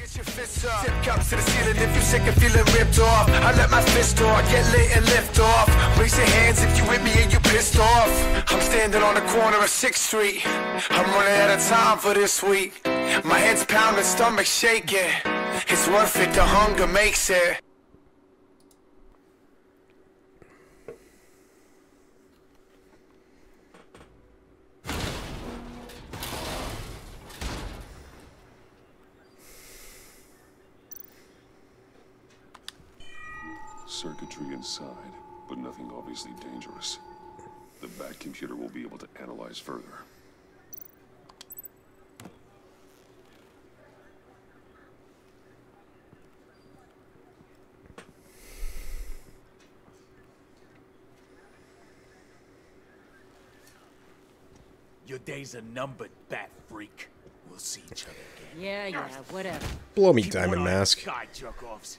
Get your fists up. Tip cups to the ceiling if you're sick and feeling ripped off. I let my fist off, get lit and lift off. Raise your hands if you with me and you pissed off. I'm standing on the corner of 6th Street. I'm running out of time for this week. My head's pounding, stomach shaking. It's worth it, the hunger makes it. Circuitry inside, but nothing obviously dangerous. The back computer will be able to analyze further. Your days are numbered, bat freak. We'll see each other again. Yeah, whatever. Blow me, Diamond Mask. God, jerk-offs.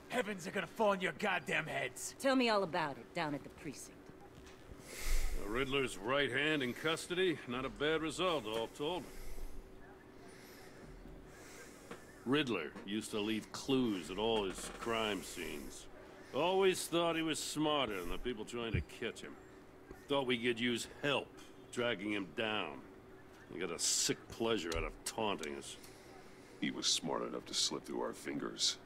Heavens are gonna fall on your goddamn heads. Tell me all about it down at the precinct. The Riddler's right hand in custody. Not a bad result, all told. Riddler used to leave clues at all his crime scenes. Always thought he was smarter than the people trying to catch him. Thought we could use help dragging him down. He got a sick pleasure out of taunting us. He was smart enough to slip through our fingers.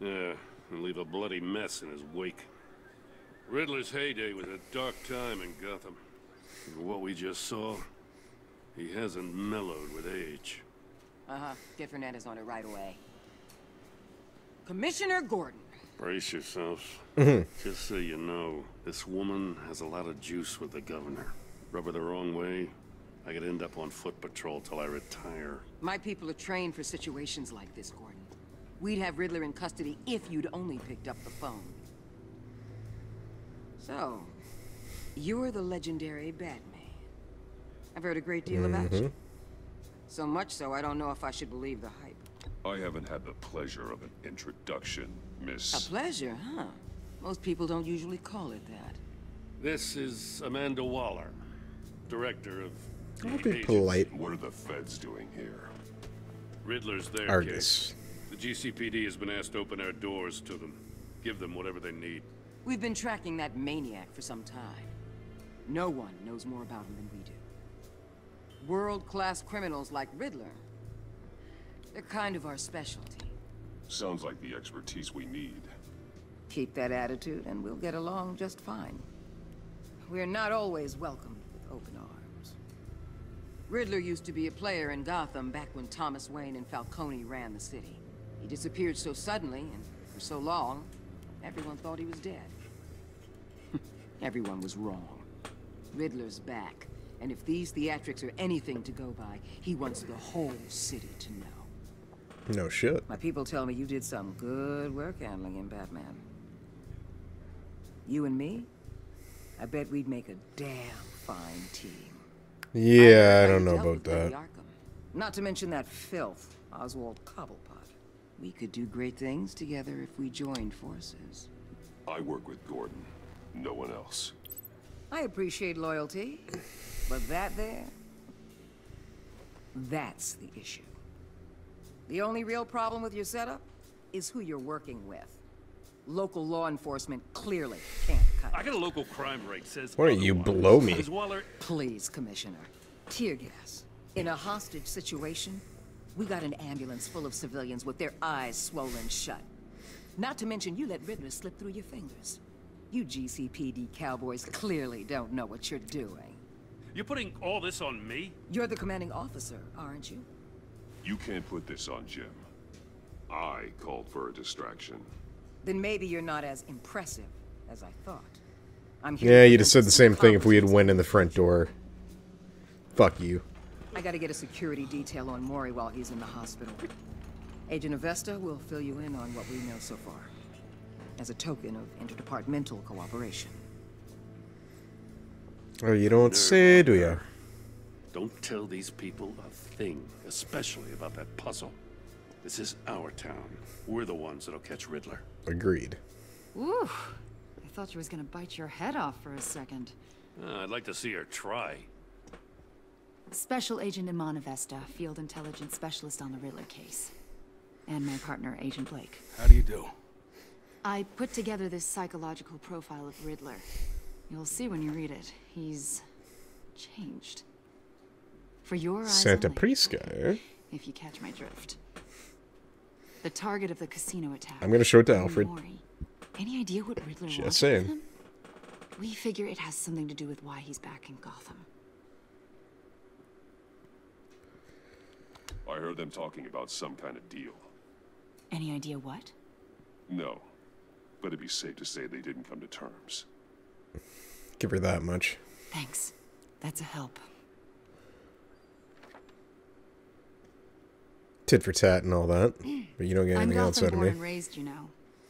Yeah, and leave a bloody mess in his wake. Riddler's heyday was a dark time in Gotham. And what we just saw, he hasn't mellowed with age. Get Fernandez on it right away. Commissioner Gordon. Brace yourselves. Just so you know, this woman has a lot of juice with the governor. Rub her the wrong way, I could end up on foot patrol till I retire. My people are trained for situations like this, Gordon. We'd have Riddler in custody if you'd only picked up the phone. So, you're the legendary Batman. I've heard a great deal about you. So much so, I don't know if I should believe the hype. I haven't had the pleasure of an introduction, Miss... A pleasure, huh? Most people don't usually call it that. This is Amanda Waller, director of... Don't be polite. What are the feds doing here? Riddler's their Argus. case. The GCPD has been asked to open our doors to them. Give them whatever they need. We've been tracking that maniac for some time. No one knows more about him than we do. World-class criminals like Riddler. They're kind of our specialty. Sounds like the expertise we need. Keep that attitude and we'll get along just fine. We're not always welcomed with open arms. Riddler used to be a player in Gotham back when Thomas Wayne and Falcone ran the city. He disappeared so suddenly and for so long, everyone thought he was dead. Everyone was wrong. Riddler's back, and if these theatrics are anything to go by, he wants the whole city to know. No shit. My people tell me you did some good work handling him, Batman. You and me? I bet we'd make a damn fine team. Yeah, I don't know about that. Not to mention that filth, Oswald Cobblepot. We could do great things together if we joined forces. I work with Gordon. No one else. I appreciate loyalty, but that there... that's the issue. The only real problem with your setup is who you're working with. Local law enforcement clearly can't cut it. I got a local crime rate says... Why don't you blow me? Waller... Please, Commissioner. Tear gas. In a hostage situation, we got an ambulance full of civilians with their eyes swollen shut. Not to mention you let Riddler slip through your fingers. You GCPD cowboys clearly don't know what you're doing. You're putting all this on me? You're the commanding officer, aren't you? You can't put this on Jim. I called for a distraction. Then maybe you're not as impressive as I thought. I'm here. Yeah, you'd have said the same thing if we had went in the front door. Fuck you. I gotta get a security detail on Maury while he's in the hospital. Agent Avesta will fill you in on what we know so far, as a token of interdepartmental cooperation. Oh, you don't say, do ya? Don't tell these people a thing, especially about that puzzle. This is our town. We're the ones that'll catch Riddler. Agreed. Ooh, I thought you was gonna bite your head off for a second. I'd like to see her try. Special Agent Iman Avesta, Field Intelligence Specialist on the Riddler case. And my partner, Agent Blake. How do you do? I put together this psychological profile of Riddler. You'll see when you read it. He's changed. For your eyes Santa only, Prisca, eh? if you catch my drift. The target of the casino attack. I'm gonna show it to Alfred. Mori. Any idea what Riddler Just wants saying. with him? We figure it has something to do with why he's back in Gotham. I heard them talking about some kind of deal. Any idea what? No, but it'd be safe to say they didn't come to terms. Give her that much. Thanks. That's a help. Tit for tat and all that. But you don't get I'm anything else Gotham out of born me. and raised, you know.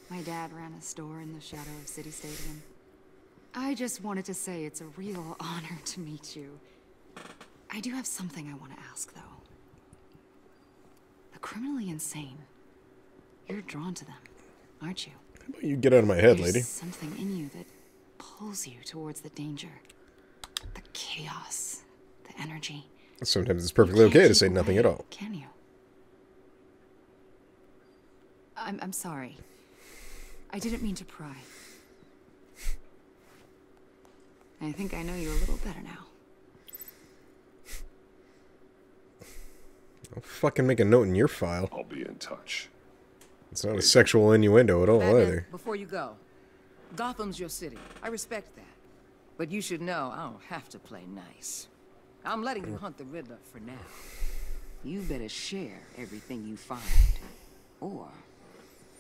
My dad ran a store in the shadow of City Stadium. I just wanted to say it's a real honor to meet you. I do have something I want to ask, though. The criminally insane. You're drawn to them, aren't you? How about you get out of my head, There's lady? something in you that pulls you towards the danger. The chaos. The energy. Sometimes it's You perfectly can't okay to keep say nothing at away, all. Can you? I'm sorry. I didn't mean to pry. I think I know you a little better now. I'll fucking make a note in your file. I'll be in touch. It's not a sexual innuendo at all Batman, either. before you go, Gotham's your city. I respect that. But you should know I don't have to play nice. I'm letting you hunt the Riddler for now. You better share everything you find. Or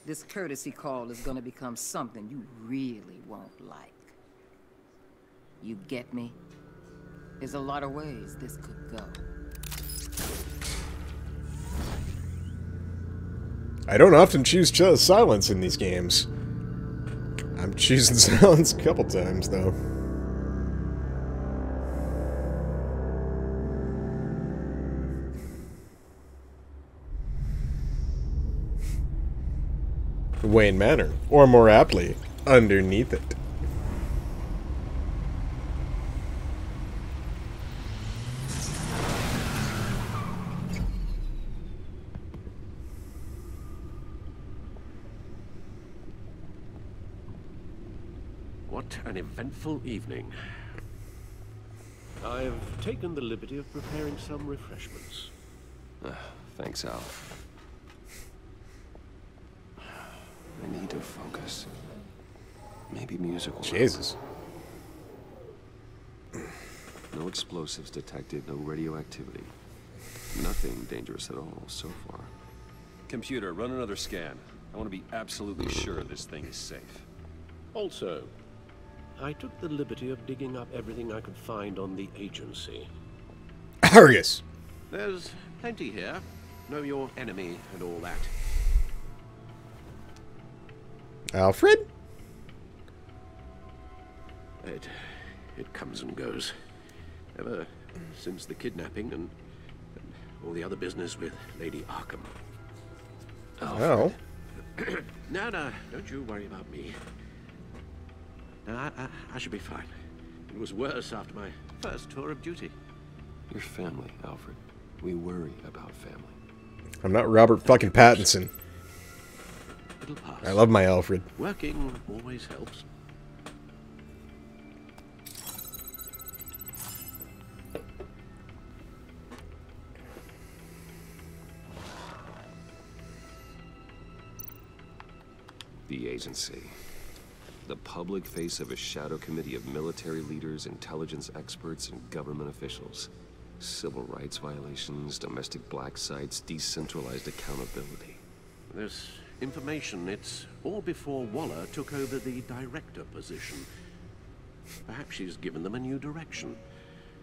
this courtesy call is gonna become something you really won't like. You get me? There's a lot of ways this could go. I don't often choose silence in these games. I'm choosing silence a couple times, though. Wayne Manor, or more aptly, underneath it. What an eventful evening. I've taken the liberty of preparing some refreshments. Thanks, Al. I need to focus. Maybe musical. Jesus. No explosives detected, no radioactivity. Nothing dangerous at all so far. Computer, run another scan. I want to be absolutely sure this thing is safe. Also, I took the liberty of digging up everything I could find on the agency. Argus. There's plenty here. Know your enemy and all that. Alfred? It comes and goes. Ever since the kidnapping and all the other business with Lady Arkham. Oh. No, don't you worry about me. No, I should be fine. It was worse after my first tour of duty. Your family, Alfred. We worry about family. I'm not Robert fucking Pattinson. It'll pass. I love my Alfred. Working always helps. The agency. The public face of a shadow committee of military leaders, intelligence experts, and government officials. Civil rights violations, domestic black sites, decentralized accountability. This information, it's all before Waller took over the director position. Perhaps she's given them a new direction.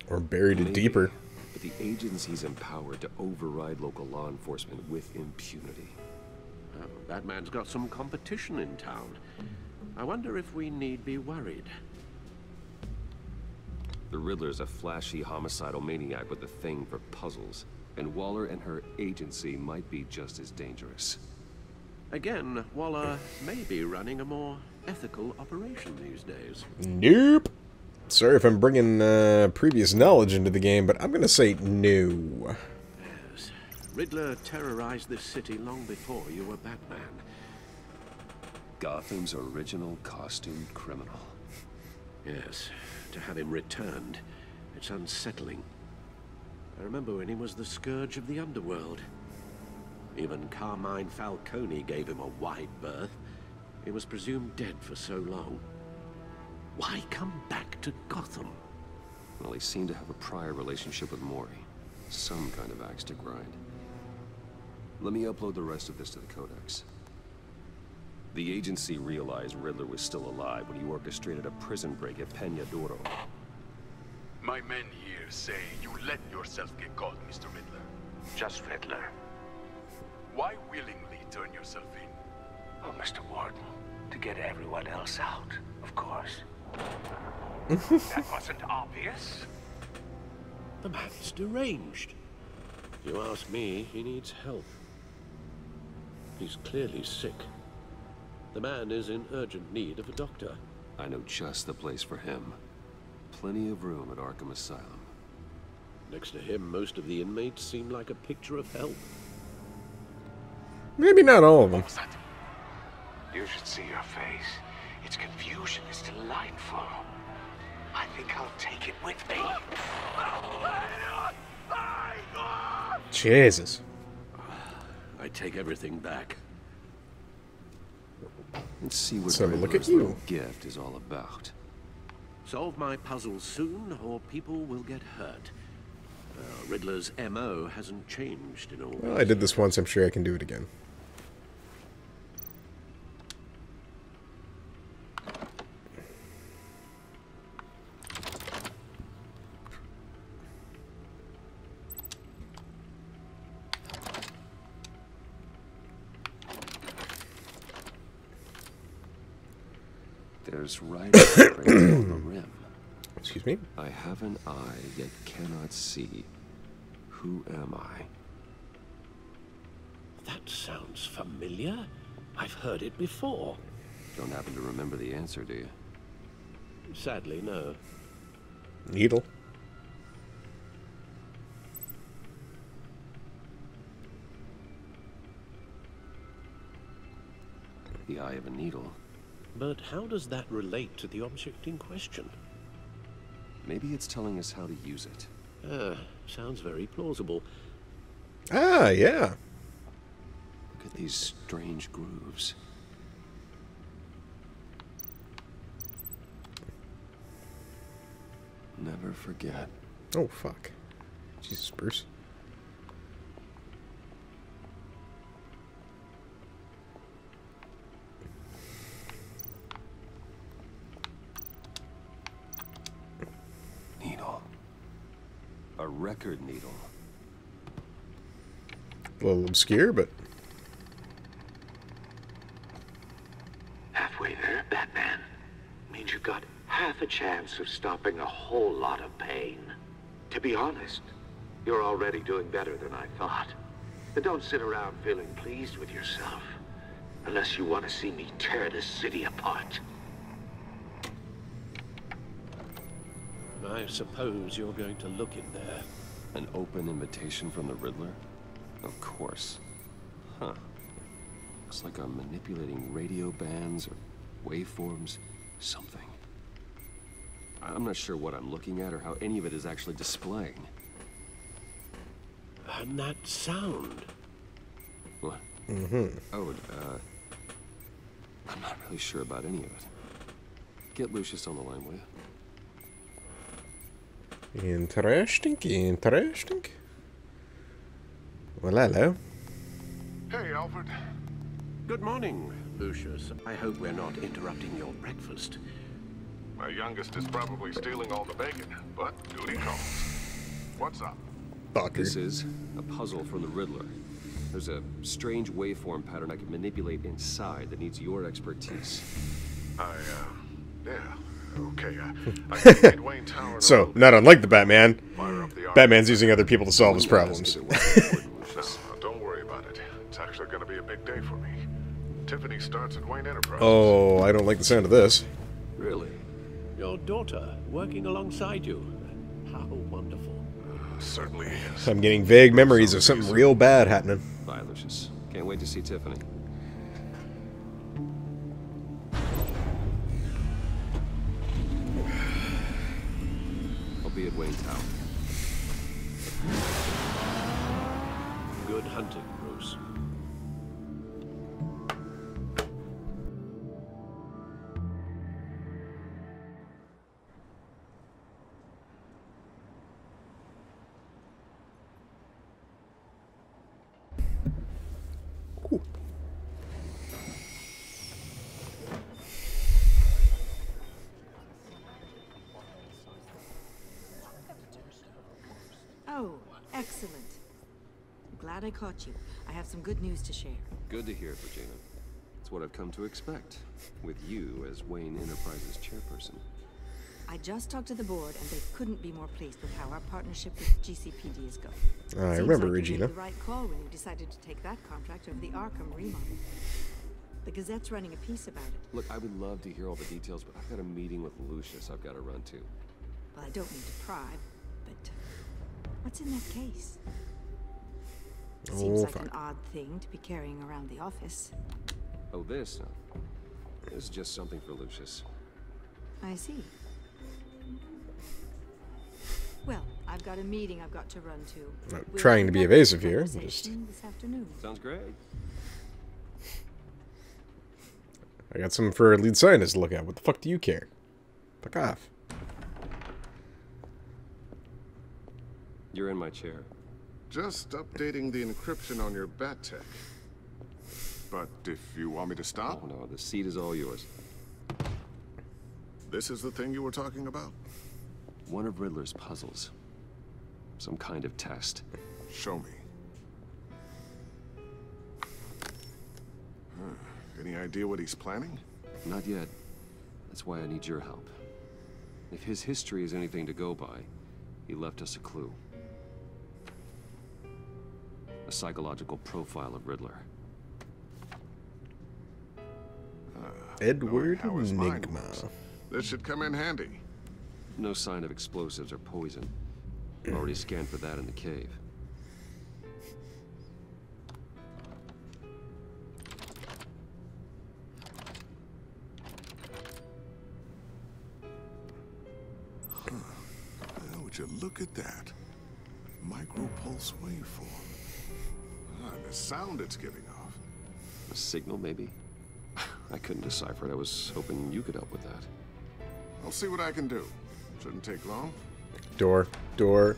Or buried it Maybe, deeper. but the agency's empowered to override local law enforcement with impunity. Oh, that man's got some competition in town. I wonder if we need be worried. The Riddler's a flashy, homicidal maniac with a thing for puzzles. And Waller and her agency might be just as dangerous. Again, Waller may be running a more ethical operation these days. Nope. Sorry if I'm bringing previous knowledge into the game, but I'm gonna say no. Yes. Riddler terrorized this city long before you were Batman. Gotham's original costumed criminal. Yes, to have him returned, it's unsettling. I remember when he was the scourge of the underworld. Even Carmine Falcone gave him a wide berth. He was presumed dead for so long. Why come back to Gotham? Well, he seemed to have a prior relationship with Mori. Some kind of axe to grind. Let me upload the rest of this to the Codex. The agency realized Riddler was still alive when he orchestrated a prison break at Peña Duro. My men here say you let yourself get caught, Mr. Riddler. Just Riddler. Why willingly turn yourself in? Oh, Mr. Warden, to get everyone else out, of course. That wasn't obvious. The man's deranged. If you ask me, he needs help. He's clearly sick. The man is in urgent need of a doctor. I know just the place for him. Plenty of room at Arkham Asylum. Next to him, most of the inmates seem like a picture of health. Maybe not all of them. You should see your face. Its confusion is delightful. I think I'll take it with me. Jesus. I take everything back. Let's see what Let's have a look Riddler's at you. little gift is all about. Solve my puzzle soon, or people will get hurt. Riddler's MO hasn't changed in all Well, I did this once. I'm sure I can do it again. There's writing on the rim. Excuse me? I have an eye, yet cannot see. Who am I? That sounds familiar. I've heard it before. Don't happen to remember the answer, do you? Sadly, no. Needle. The eye of a needle. But how does that relate to the object in question? Maybe it's telling us how to use it. Sounds very plausible. Ah, yeah. Look at these strange grooves. Never forget. Oh, fuck. Jesus, Bruce. Needle. A record needle. A little obscure, but... Halfway there, Batman. Means you've got half a chance of stopping a whole lot of pain. To be honest, you're already doing better than I thought. But don't sit around feeling pleased with yourself. Unless you want to see me tear this city apart. I suppose you're going to look in there. An open invitation from the Riddler? Of course. Huh. Looks like I'm manipulating radio bands or waveforms. Something. I'm not sure what I'm looking at or how any of it is actually displaying. And that sound. What? Mm-hmm. Oh, I'm not really sure about any of it. Get Lucius on the line, will you? Interesting, interesting. Well, hello. Hey, Alfred. Good morning, Lucius. I hope we're not interrupting your breakfast. My youngest is probably stealing all the bacon, but duty calls. What's up? Fucker. This is a puzzle from the Riddler. There's a strange waveform pattern I can manipulate inside that needs your expertise. Yeah, okay, I can get Wayne Tower. So, not unlike the Batman, Fire up the Batman's using other people to solve his problems. No, don't worry about it. It's actually going to be a big day for me. Tiffany starts at Wayne Enterprises. Oh, I don't like the sound of this. Really? Your daughter working alongside you. How wonderful. Certainly is. I'm getting vague memories of something real bad happening. Bye, Lucius. Can't wait to see Tiffany. I'll be at Wayne Tower. Good hunting, Bruce. Oh, excellent. I'm glad I caught you. I have some good news to share. Good to hear, Virginia. It's what I've come to expect, with you as Wayne Enterprises chairperson. I just talked to the board, and they couldn't be more pleased with how our partnership with GCPD is going. I remember, Seems like Regina. you made the right call when you decided to take that contract over the Arkham remodel. The Gazette's running a piece about it. Look, I would love to hear all the details, but I've got a meeting with Lucius I've got to run to. Well, I don't mean to pry, but what's in that case? Seems like an odd thing to be carrying around the office. Oh, this? No. This is just something for Lucius. I see. Well, I've got a meeting I've got to run to. I'm trying to be evasive here. Just... This afternoon. Sounds great. I got something for a lead scientist to look at. What the fuck do you care? Fuck off. You're in my chair. Just updating the encryption on your bat tech. But if you want me to stop? Oh, no, the seat is all yours. This is the thing you were talking about? One of Riddler's puzzles. Some kind of test. Show me. Any idea what he's planning? Not yet. That's why I need your help. If his history is anything to go by, he left us a clue. A psychological profile of Riddler. Edward Enigma. This should come in handy. No sign of explosives or poison. Already scanned for that in the cave. Well, would you look at that? Micropulse waveform. And the sound it's giving off. A signal, maybe? I couldn't decipher it. I was hoping you could help with that. I'll see what I can do. Shouldn't take long. Door. Door.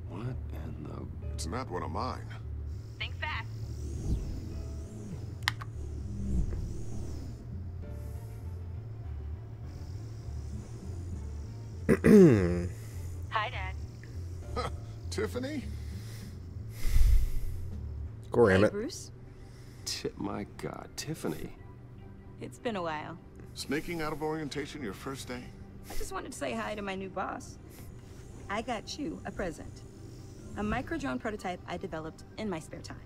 What in the... It's not one of mine. Think fast. Hi, Dad. Tiffany? Hey, Bruce. My God, Tiffany. It's been a while. Sneaking out of orientation your first day? I just wanted to say hi to my new boss. I got you a present. A micro-drone prototype I developed in my spare time.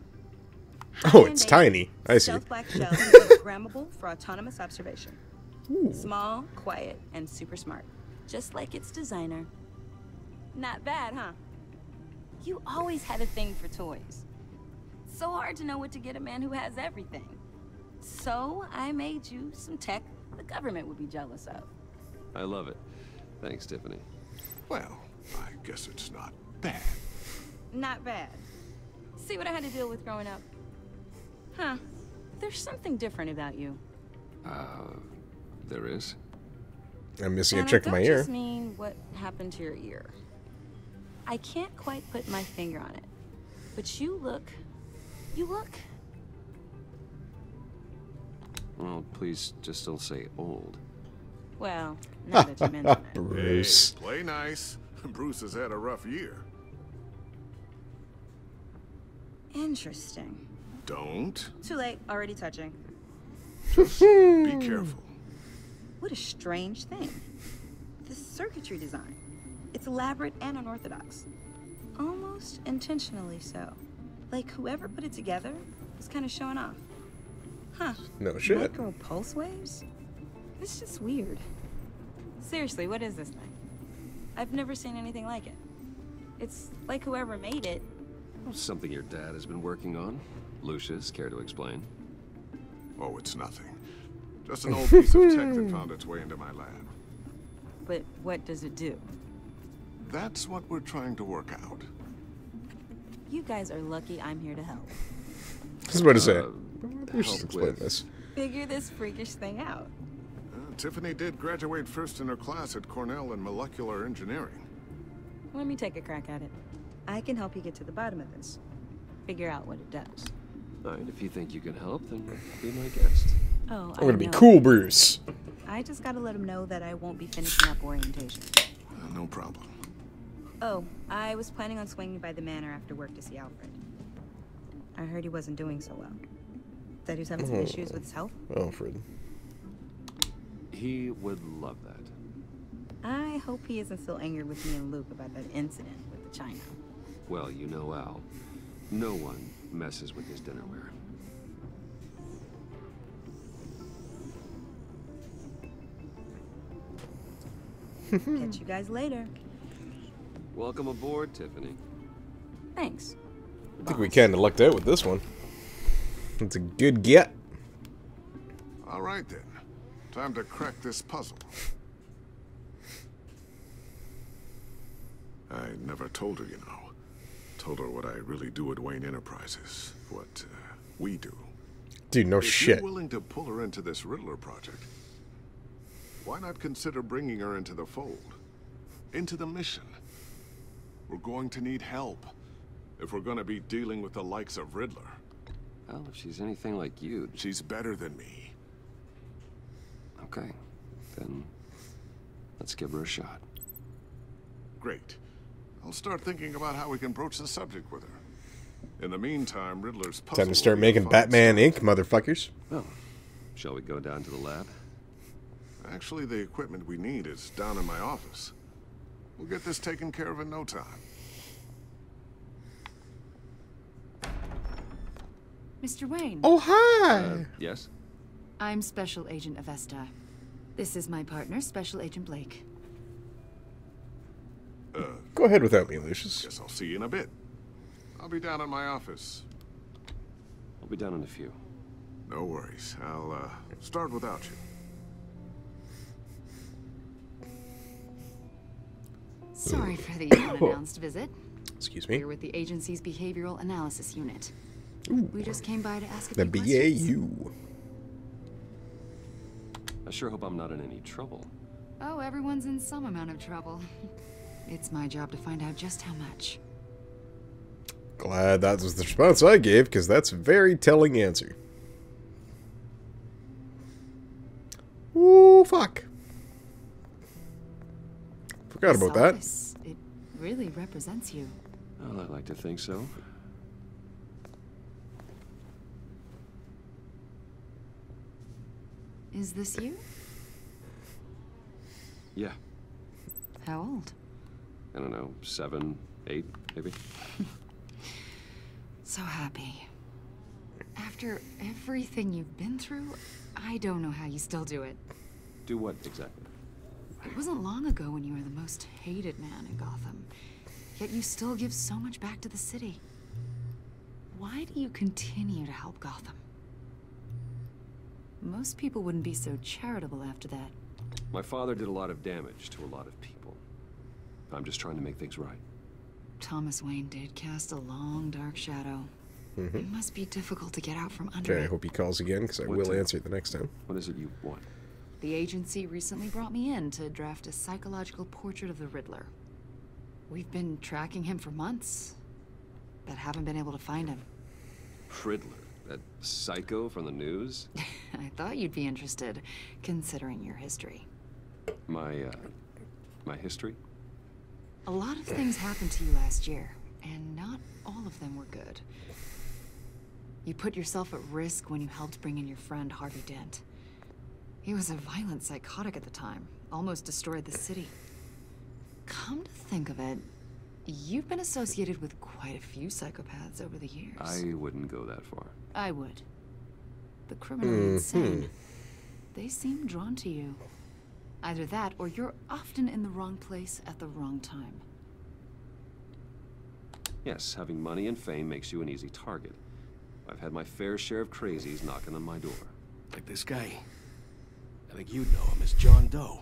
Oh, it's tiny. I see. Stealth black shell is programmable for autonomous observation. Ooh. Small, quiet, and super smart. Just like its designer. Not bad, huh? You always had a thing for toys. So hard to know what to get a man who has everything. So I made you some tech the government would be jealous of. I love it. Thanks, Tiffany. Well, I guess it's not bad. Not bad. See what I had to deal with growing up? Huh. There's something different about you. There is? I'm missing And a trick in my I ear. don't just mean what happened to your ear. I can't quite put my finger on it. But you look... Well, please just don't say old. Well, now that you mention it. Bruce. Hey, play nice. Bruce has had a rough year. Interesting. Don't. Too late. Already touching. Just be careful. What a strange thing. The circuitry design. It's elaborate and unorthodox. Almost intentionally so. Like whoever put it together was kind of showing off. Huh. No shit. Micro pulse waves? It's just weird. Seriously, what is this thing? I've never seen anything like it. It's like whoever made it. Something your dad has been working on. Lucius, care to explain? Oh, it's nothing. Just an old piece of tech that found its way into my lab. But what does it do? That's what we're trying to work out. You guys are lucky I'm here to help. I was about to say. We should explain this. Figure this freakish thing out. Tiffany did graduate first in her class at Cornell in molecular engineering. Let me take a crack at it. I can help you get to the bottom of this. Figure out what it does. Alright, if you think you can help, then be my guest. Oh, I'm gonna be cool, Bruce. I just gotta let him know that I won't be finishing up orientation. No problem. Oh, I was planning on swinging by the manor after work to see Alfred. I heard he wasn't doing so well. That he was having some issues with his health. Alfred. He would love that. I hope he isn't still angry with me and Luke about that incident with the china. Well, you know Al. No one messes with his dinnerware. Catch you guys later. Welcome aboard, Tiffany. Thanks. I think we kind of lucked out with this one. It's a good get. All right, then. Time to crack this puzzle. I never told her, you know. Told her what I really do at Wayne Enterprises. What we do. Dude, no if shit. You're willing to pull her into this Riddler project, why not consider bringing her into the fold? Into the mission? We're going to need help if we're going to be dealing with the likes of Riddler. Well, if she's anything like you... She's better than me. Okay, then let's give her a shot. Great. I'll start thinking about how we can broach the subject with her. In the meantime, Riddler's puzzle... Time to start making Batman Inc., motherfuckers. Well, shall we go down to the lab? Actually, the equipment we need is down in my office. We'll get this taken care of in no time. Mr. Wayne. Oh, hi! Yes? I'm Special Agent Avesta. This is my partner, Special Agent Blake. Go ahead without me, Lucius. Guess I'll see you in a bit. I'll be down in my office. I'll be down in a few. No worries. I'll start without you. Sorry for the unannounced visit. Excuse me. We're with the agency's behavioral analysis unit. Ooh. We just came by to ask a The few questions. BAU. I sure hope I'm not in any trouble. Oh, everyone's in some amount of trouble. It's my job to find out just how much. Glad that was the response I gave, because that's a very telling answer. Ooh, fuck. Forgot about that. It really represents you. Well, I'd like to think so. Is this you? Yeah. How old? I don't know, 7, 8, maybe? So happy. After everything you've been through, I don't know how you still do it. Do what, exactly? It wasn't long ago when you were the most hated man in Gotham. Yet you still give so much back to the city. Why do you continue to help Gotham? Most people wouldn't be so charitable after that. My father did a lot of damage to a lot of people. I'm just trying to make things right. Thomas Wayne did cast a long, dark shadow. It must be difficult to get out from under Okay, I it. hope he calls again, because I will answer it the next time. What is it you want? The agency recently brought me in to draft a psychological portrait of the Riddler. We've been tracking him for months, but haven't been able to find him. Riddler? That psycho from the news? I thought you'd be interested, considering your history. My history? A lot of things happened to you last year, and not all of them were good. You put yourself at risk when you helped bring in your friend Harvey Dent. He was a violent psychotic at the time, almost destroyed the city. Come to think of it, you've been associated with quite a few psychopaths over the years. I wouldn't go that far. I would. The criminally insane. They seem drawn to you. Either that, or you're often in the wrong place at the wrong time. Yes, having money and fame makes you an easy target. I've had my fair share of crazies knocking on my door. Like this guy. I think you'd know him as John Doe.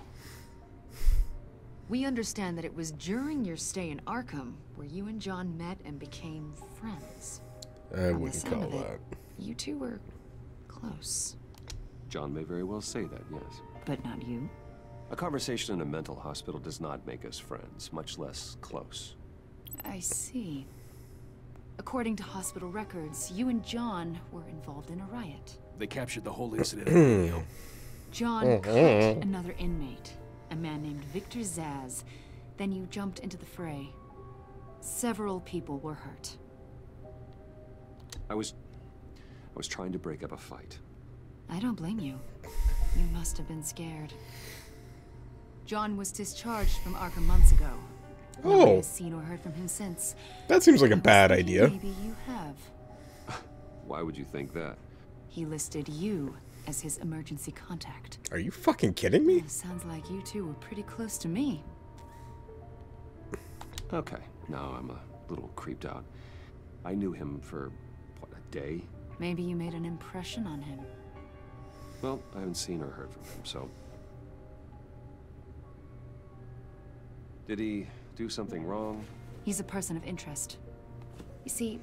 We understand that it was during your stay in Arkham where you and John met and became friends. I wouldn't call that. You two were close. John may very well say that, yes. But not you. A conversation in a mental hospital does not make us friends, much less close. I see. According to hospital records, you and John were involved in a riot. They captured the whole incident on video. John cut another inmate, a man named Victor Zaz. Then you jumped into the fray. Several people were hurt. I was trying to break up a fight. I don't blame you. You must have been scared. John was discharged from Arkham months ago. No one has seen or heard from him since. That seems like a bad idea. Maybe you have. Why would you think that? He listed you as his emergency contact. Are you fucking kidding me? Sounds like you two were pretty close to me. Okay, now I'm a little creeped out. I knew him for, what, a day? Maybe you made an impression on him. Well, I haven't seen or heard from him, so... Did he do something wrong? He's a person of interest. You see,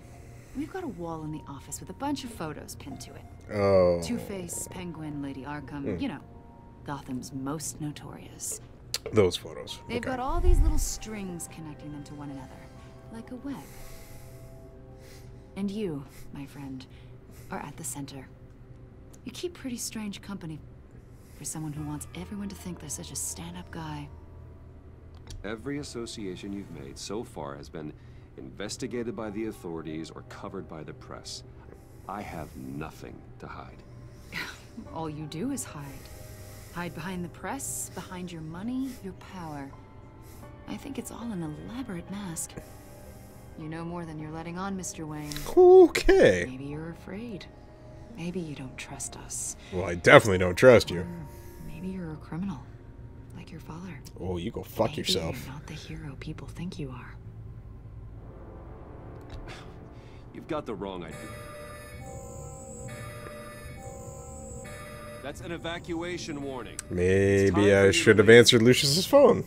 we've got a wall in the office with a bunch of photos pinned to it. Oh. Two-Face, Penguin, Lady Arkham, you know, Gotham's most notorious. Those photos. They've got all these little strings connecting them to one another, like a web. And you, my friend, are at the center. You keep pretty strange company for someone who wants everyone to think they're such a stand-up guy. Every association you've made so far has been investigated by the authorities or covered by the press. I have nothing to hide. All you do is hide. Hide behind the press, behind your money, your power. I think it's all an elaborate mask. You know more than you're letting on, Mr. Wayne. Okay. Maybe you're afraid. Maybe you don't trust us. Well, I definitely don't trust you. Maybe you're a criminal, like your father. Oh, you go fuck Maybe yourself. You're not the hero people think you are. You've got the wrong idea. That's an evacuation warning. Maybe I should have answered Lucius's phone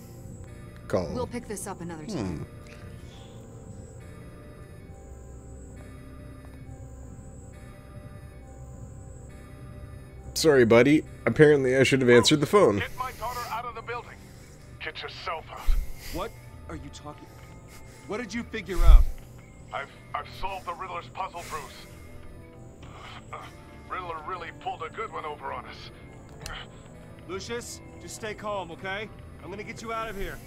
call. We'll pick this up another time. Sorry, buddy. Apparently I should have answered the phone. Get my daughter out of the building. Get yourself out. What are you talking? What did you figure out? I've solved the Riddler's puzzle, Bruce. Riddler really pulled a good one over on us. Lucius, just stay calm, okay? I'm gonna get you out of here.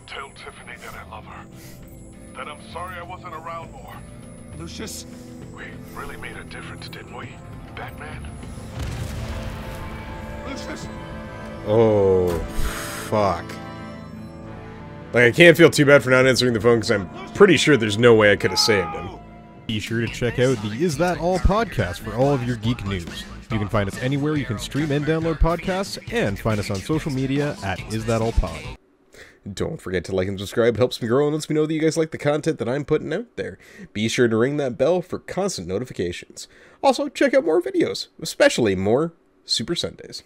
Tell Tiffany that I love her. That I'm sorry I wasn't around more. Lucius? We really made a difference, didn't we, Batman? Lucius! Oh, fuck. Like, I can't feel too bad for not answering the phone because I'm pretty sure there's no way I could have saved him. Be sure to check out the Is That All podcast for all of your geek news. You can find us anywhere you can stream and download podcasts, and find us on social media at Is That All Pod. Don't forget to like and subscribe. It helps me grow and lets me know that you guys like the content that I'm putting out there. Be sure to ring that bell for constant notifications. Also, check out more videos, especially more Super Sundays.